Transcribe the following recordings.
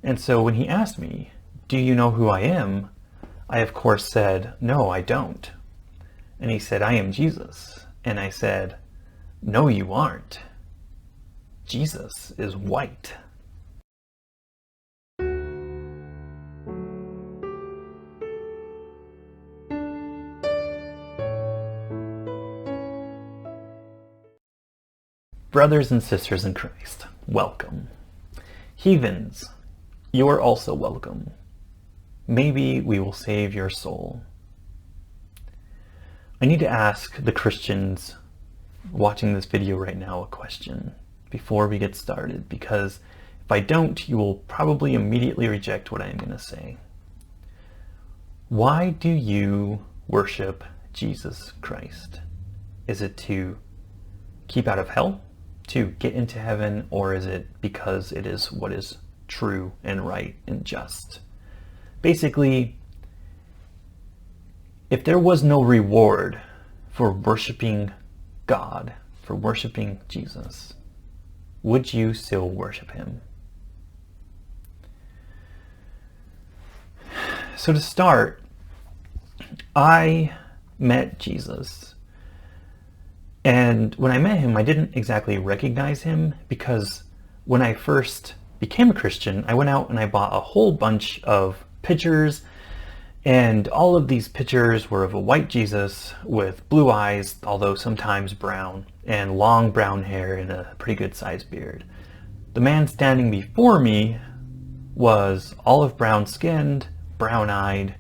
And so when he asked me, "Do you know who I am?" I of course said, "No, I don't." And he said, "I am Jesus." And I said, "No, you aren't. Jesus is white." Brothers and sisters in Christ, welcome. Heathens, you are also welcome. Maybe we will save your soul. I need to ask the Christians watching this video right now a question before we get started, because if I don't, you will probably immediately reject what I'm going to say. Why do you worship Jesus Christ? Is it to keep out of hell? To get into heaven? Or is it because it is what is true and right and just? Basically, if there was no reward for worshiping God, for worshiping Jesus, would you still worship him? So to start, I met Jesus. And when I met him, I didn't exactly recognize him, because when I first became a Christian, I went out and I bought a whole bunch of pictures, and all of these pictures were of a white Jesus with blue eyes, although sometimes brown, and long brown hair and a pretty good sized beard. The man standing before me was olive brown skinned, brown eyed,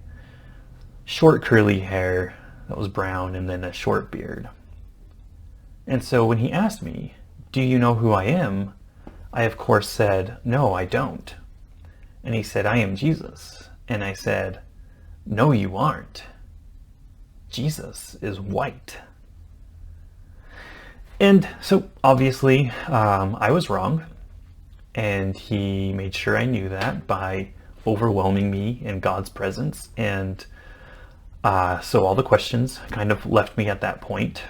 short curly hair that was brown, and then a short beard. And so when he asked me, "Do you know who I am?" I of course said, "No, I don't." And he said, "I am Jesus." And I said, "No, you aren't. Jesus is white." And so obviously I was wrong, and he made sure I knew that by overwhelming me in God's presence. And so all the questions kind of left me at that point.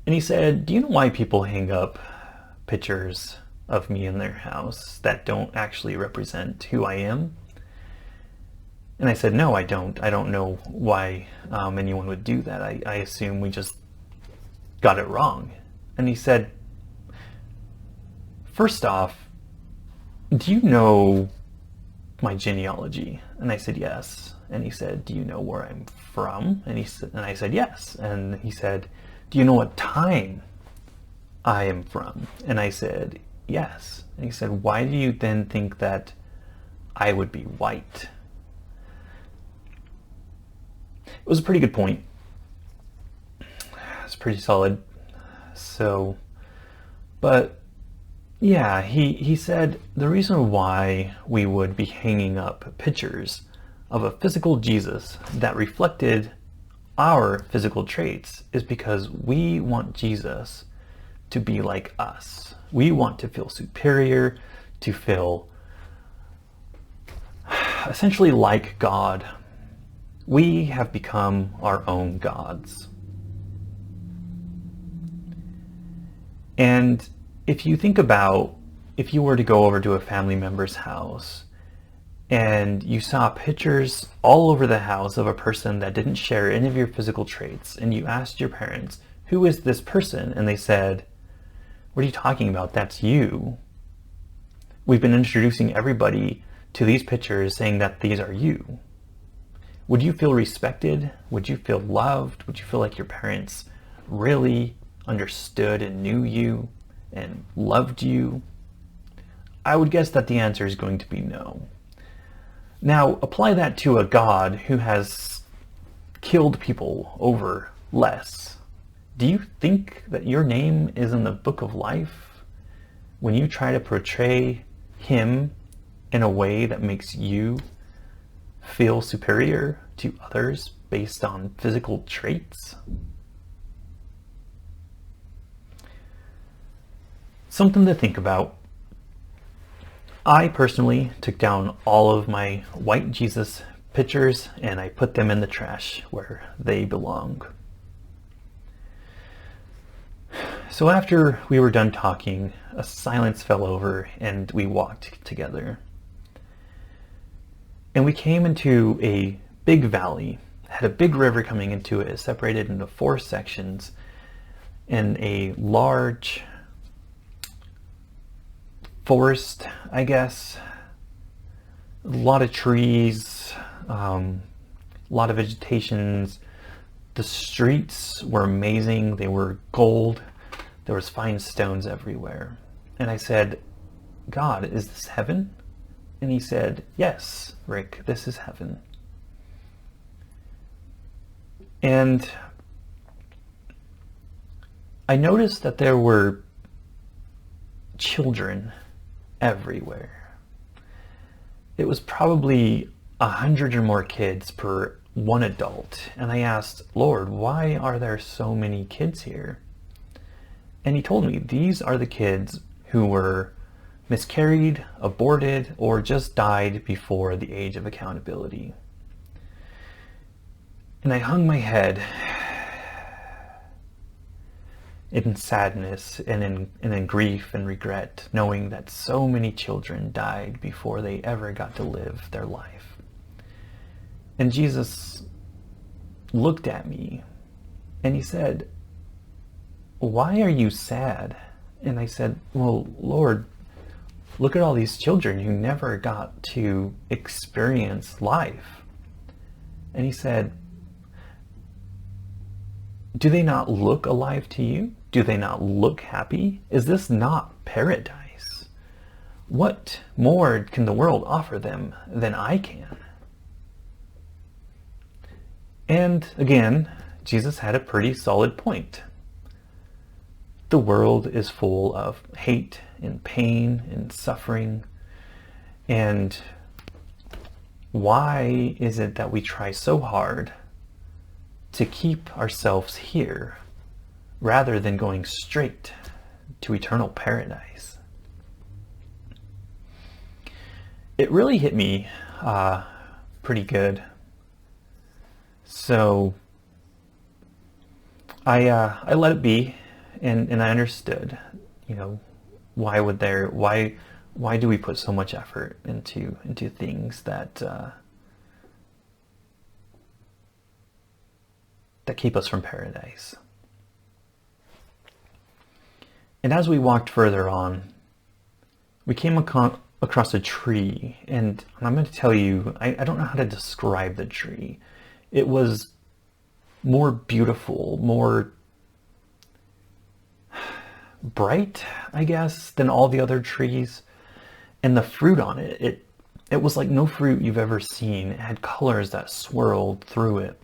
And he said, "Do you know why people hang up pictures of me in their house that don't actually represent who I am?" And I said, "No, I don't. I don't know why anyone would do that. I assume we just got it wrong." And he said, "First off, do you know my genealogy?" And I said, "Yes." And he said, "Do you know where I'm from?" And I said, "Yes." And he said, "Do you know what time I am from?" And I said, "Yes." And he said, "Why do you then think that I would be white?" It was a pretty good point. It's pretty solid. But yeah, he said the reason why we would be hanging up pictures of a physical Jesus that reflected our physical traits is because we want Jesus to be like us. We want to feel superior, to feel essentially like God. We have become our own gods. And if you think about, if you were to go over to a family member's house and you saw pictures all over the house of a person that didn't share any of your physical traits, and you asked your parents, "Who is this person?" And they said, "What are you talking about? That's you. We've been introducing everybody to these pictures saying that these are you." Would you feel respected? Would you feel loved? Would you feel like your parents really understood and knew you and loved you? I would guess that the answer is going to be no. Now, apply that to a God who has killed people over less. Do you think that your name is in the book of life when you try to portray him in a way that makes you feel superior to others based on physical traits? Something to think about. I personally took down all of my white Jesus pictures and I put them in the trash where they belong. So after we were done talking, a silence fell over and we walked together. And we came into a big valley, had a big river coming into it, separated into 4 sections, and a large forest, I guess. A lot of trees, a lot of vegetations. The streets were amazing. They were gold. There was fine stones everywhere. And I said, God, is this heaven? And he said, yes, Rick, this is heaven. And I noticed that there were children everywhere. It was probably 100 or more kids per one adult. And I asked, Lord, why are there so many kids here? And he told me, these are the kids who were miscarried, aborted, or just died before the age of accountability. And I hung my head in sadness and in grief and regret, knowing that so many children died before they ever got to live their life. And Jesus looked at me and he said, why are you sad? And I said, well, Lord, look at all these children who never got to experience life. And he said, do they not look alive to you? Do they not look happy? Is this not paradise? What more can the world offer them than I can? And again, Jesus had a pretty solid point. The world is full of hate and pain and suffering. And why is it that we try so hard to keep ourselves here rather than going straight to eternal paradise? It really hit me pretty good. So I let it be, and I understood, why do we put so much effort into things that keep us from paradise. And as we walked further on, we came across a tree, and I'm going to tell you, I don't know how to describe the tree. It was more beautiful, more bright, I guess, than all the other trees. And the fruit on it was like no fruit you've ever seen. It had colors that swirled through it.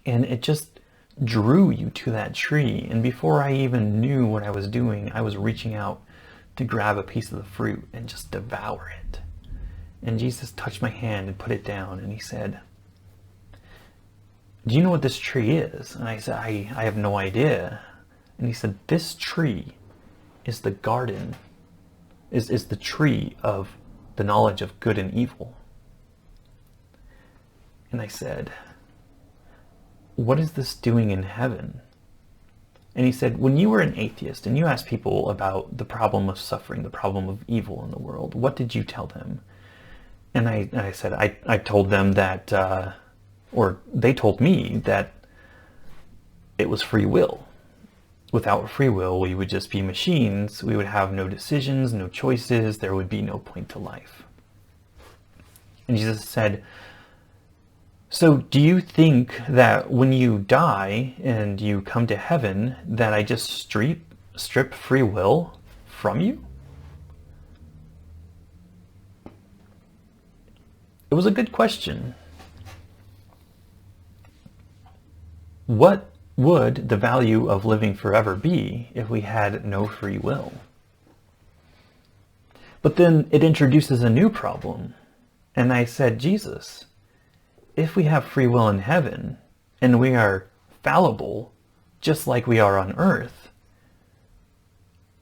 And it just drew you to that tree. And before I even knew what I was doing, I was reaching out to grab a piece of the fruit and just devour it. And Jesus touched my hand and put it down, and he said, do you know what this tree is? And I said, I have no idea. And he said, this tree is the garden, is the tree of the knowledge of good and evil. And I said, what is this doing in heaven? And he said, when you were an atheist and you asked people about the problem of suffering, the problem of evil in the world, what did you tell them? And I said, I told them that, or they told me that it was free will. Without free will, we would just be machines. We would have no decisions, no choices. There would be no point to life. And Jesus said, so do you think that when you die and you come to heaven, that I just strip free will from you? It was a good question. What would the value of living forever be if we had no free will? But then it introduces a new problem. And I said, Jesus, if we have free will in heaven and we are fallible just like we are on earth,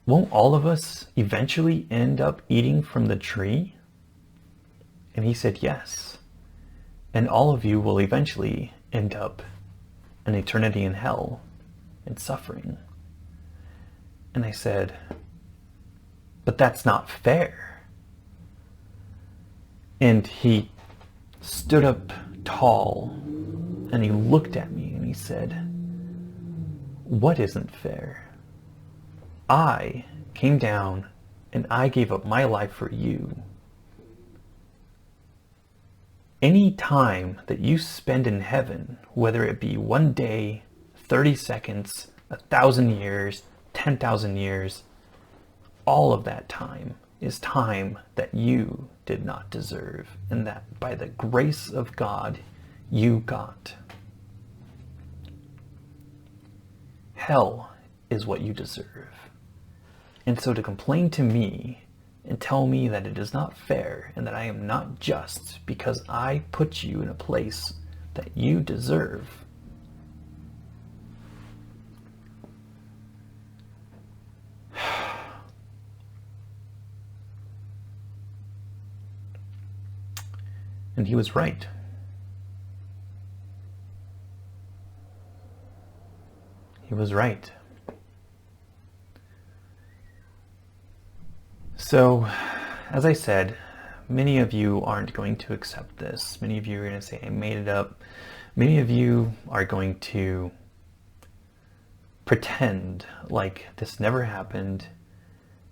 won't all of us eventually end up eating from the tree? And he said, yes. And all of you will eventually end up an eternity in hell and suffering. And I said, but that's not fair. And he stood up tall and he looked at me and he said, "What isn't fair? I came down and I gave up my life for you. Any time that you spend in heaven, whether it be 1 day, 30 seconds, 1,000 years, 10,000 years, all of that time is time that you did not deserve, and that by the grace of God you got. Hell is what you deserve. And so to complain to me and tell me that it is not fair and that I am not just because I put you in a place that you deserve, and he was right. He was right. So, as I said, many of you aren't going to accept this. Many of you are going to say, I made it up. Many of you are going to pretend like this never happened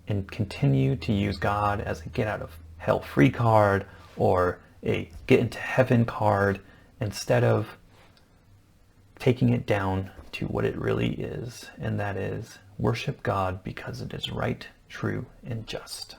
and continue to use God as a get out of hell free card or a get into heaven card instead of taking it down to what it really is, and that is worship God because it is right, true, and just.